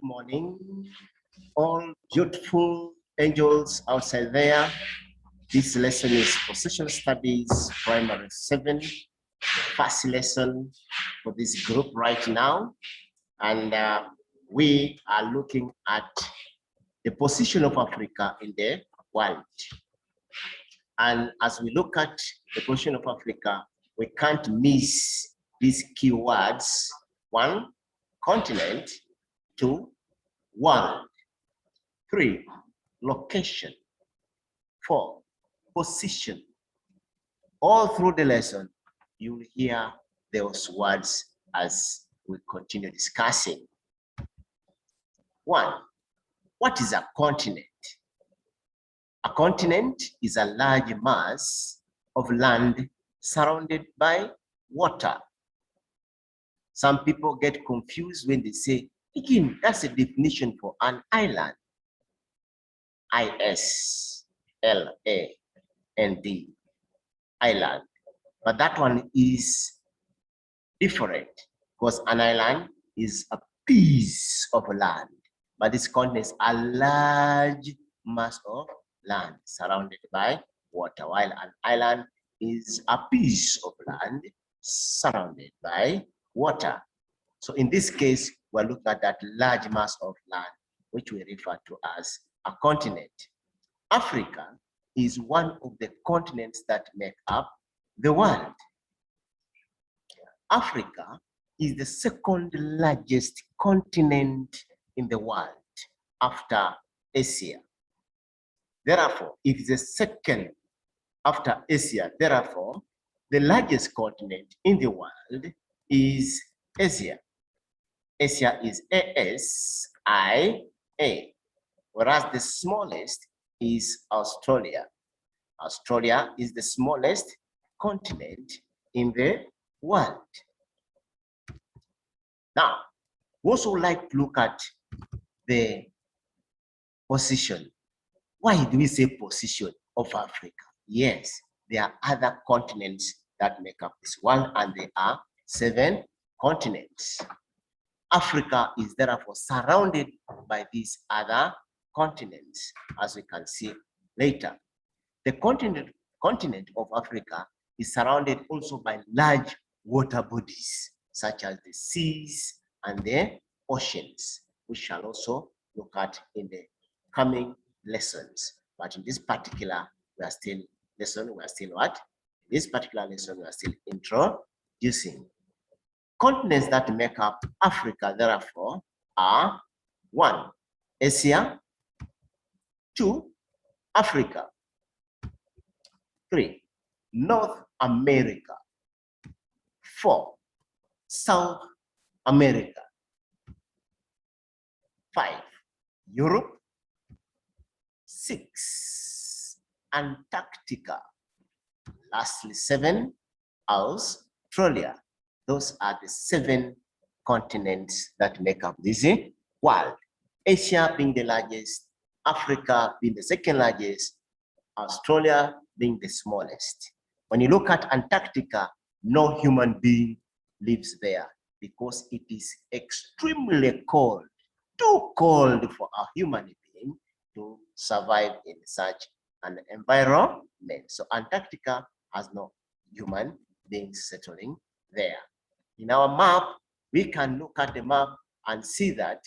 morning, all beautiful angels outside there. This lesson is Social Studies, Primary 7, first lesson for this group right now. And we are looking at the position of Africa in the world. And as we look at the position of Africa, we can't miss these key words. 1, continent. 2, world. 3, location. 4, position. All through the lesson, you will hear those words as we continue discussing. 1, what is a continent? A continent is a large mass of land surrounded by water. Some people get confused when they say, again, that's a definition for an island. I-S-L-A-N-D, island. But that one is different because an island is a piece of land. But this continent is a large mass of land surrounded by water, while an island is a piece of land surrounded by water. So in this case, we're looking at that large mass of land, which we refer to as a continent. Africa is one of the continents that make up the world. Africa is the second largest continent in the world after Asia. Therefore, if it's the second after Asia, therefore, the largest continent in the world is Asia. Asia is A-S-I-A, whereas the smallest is Australia. Australia is the smallest continent in the world. Now, we also like to look at the position. Why do we say position of Africa? Yes, there are other continents that make up this world, and there are 7 continents. Africa is therefore surrounded by these other continents, as we can see later. The continent of Africa is surrounded also by large water bodies, such as the seas and the oceans, which shall also look at in the coming lessons. But in this particular lesson, we are still introducing. Continents that make up Africa, therefore, are 1, Asia. 2, Africa. 3, North America. 4, South America. 5, Europe. 6, Antarctica. Lastly, 7, Australia. Those are the 7 continents that make up this world. Asia being the largest, Africa being the second largest, Australia being the smallest. When you look at Antarctica, no human being lives there because it is extremely cold, too cold for a human being to survive in such an environment. So Antarctica has no human beings settling there. In our map, we can look at the map and see that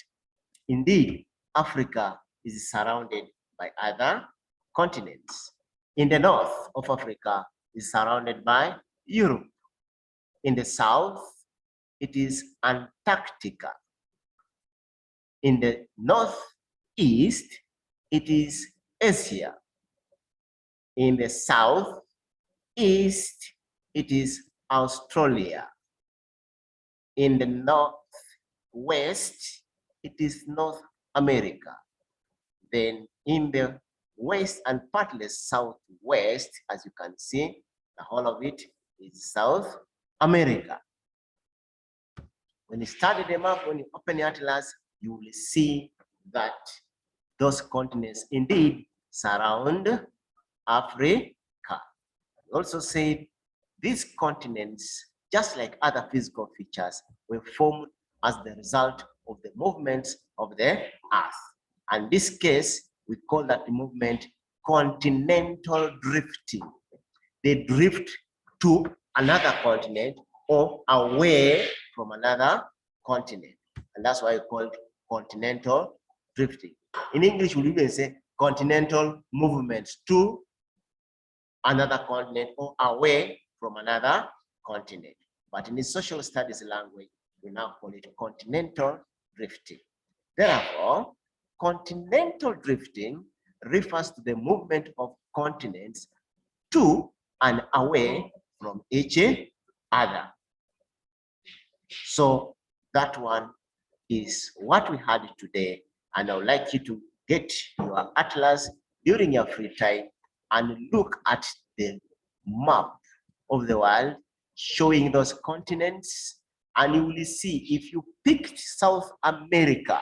indeed Africa is surrounded by other continents. In the north of Africa is surrounded by Europe. In the south, it is Antarctica. In the northeast, it is Asia. In the southeast, it is Australia. In the northwest, it is North America. Then in the west and partly southwest, as you can see, the whole of it is South America. When you study the map, when you open the atlas, you will see that those continents indeed surround Africa. We also said these continents, just like other physical features, were formed as the result of the movements of the earth. And this case, we call that movement continental drifting. They drift to another continent or away from another continent. And that's why we call it continental drifting. In English, we even say continental movements to another continent or away from another continent. But in the social studies language, we now call it continental drifting. Therefore, continental drifting refers to the movement of continents to and away from each other. So that one is what we had today, and I would like you to get your atlas during your free time and look at the map of the world showing those continents, and you will see if you picked South America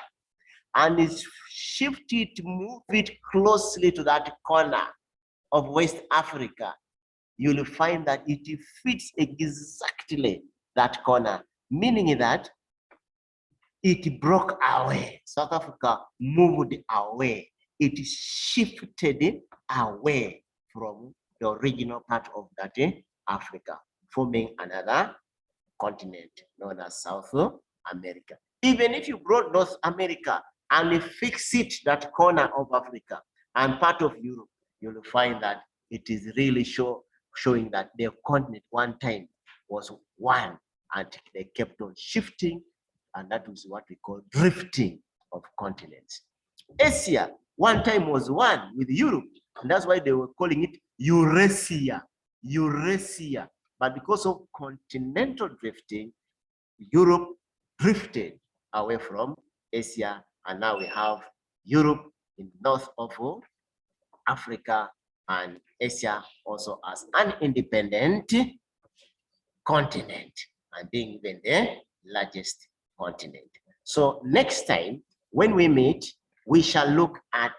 and shift it, move it closely to that corner of West Africa, you'll find that it fits exactly that corner, meaning that it broke away. South Africa moved away. It shifted away from the original part of that Africa, forming another continent known as South America. Even if you brought North America and fix it that corner of Africa and part of Europe, you'll find that it is really showing that the continent one time was one, and they kept on shifting, and that was what we call drifting of continents. Asia one time was one with Europe, and that's why they were calling it Eurasia. Eurasia. But because of continental drifting, Europe drifted away from Asia, and now we have Europe in the north of Africa and Asia also as an independent continent, and being even the largest continent. So next time when we meet, we shall look at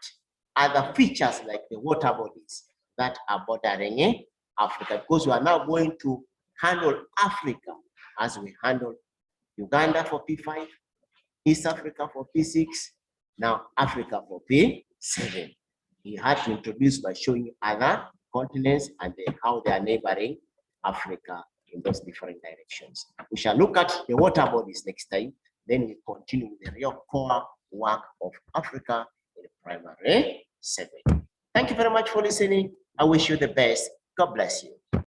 other features like the water bodies that are bordering Africa, because we are now going to handle Africa as we handle Uganda for P5, East Africa for P6, now Africa for P7. We had to introduce by showing other continents and how they are neighboring Africa in those different directions. We shall look at the water bodies next time. Then we continue with the real core work of Africa in primary 7. Thank you very much for listening. I wish you the best. God bless you.